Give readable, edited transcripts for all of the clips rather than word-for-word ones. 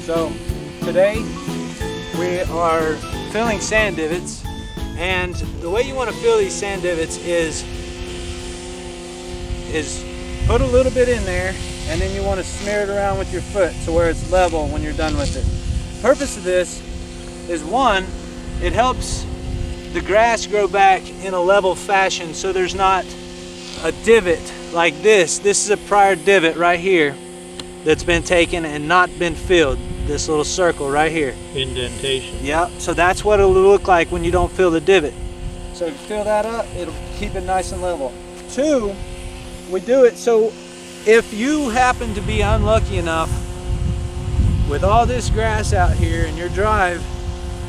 So today we are filling sand divots, and the way you want to fill these sand divots is put a little bit in there, and then you want to smear it around with your foot to where it's level when you're done with it. The purpose of this is, one, it helps the grass grow back in a level fashion so there's not a divot like this. This is a prior divot right here that's been taken and not been filled. This little circle right here. Indentation. Yeah, so that's what it'll look like when you don't fill the divot. So if you fill that up, it'll keep it nice and level. Two, we do it so if you happen to be unlucky enough with all this grass out here and your drive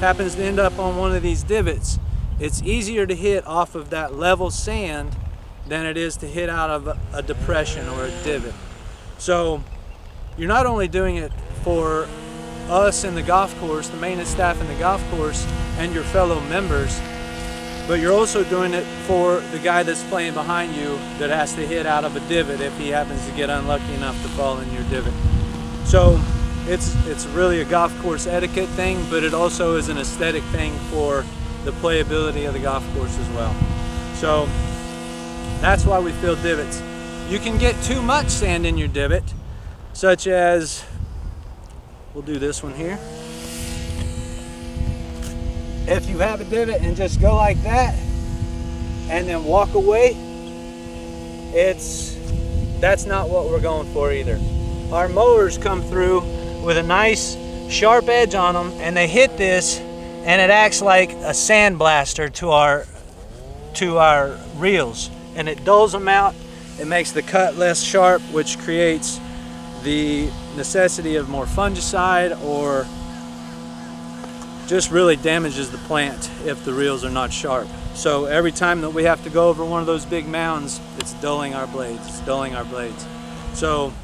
happens to end up on one of these divots, it's easier to hit off of that level sand than it is to hit out of a depression or a divot. So you're not only doing it for us in the golf course, the maintenance staff in the golf course, and your fellow members, but you're also doing it for the guy that's playing behind you that has to hit out of a divot if he happens to get unlucky enough to fall in your divot. So it's really a golf course etiquette thing, but it also is an aesthetic thing for the playability of the golf course as well. So that's why we fill divots. You can get too much sand in your divot, such as, we'll do this one here. If you have a divot and just go like that and then walk away, that's not what we're going for either. Our mowers come through with a nice sharp edge on them, and they hit this and it acts like a sandblaster to our reels, and it dulls them out. It makes the cut less sharp, which creates the necessity of more fungicide, or just really damages the plant if the reels are not sharp. So every time that we have to go over one of those big mounds, it's dulling our blades, So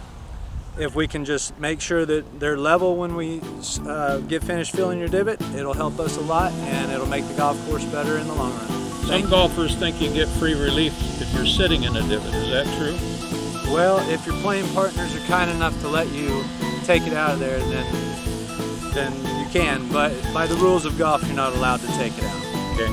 if we can just make sure that they're level when we get finished filling your divot, it'll help us a lot, and it'll make the golf course better in the long run. Some golfers think you get free relief if you're sitting in a divot. Is that true? Well, if your playing partners are kind enough to let you take it out of there, then you can. But by the rules of golf, you're not allowed to take it out. Okay.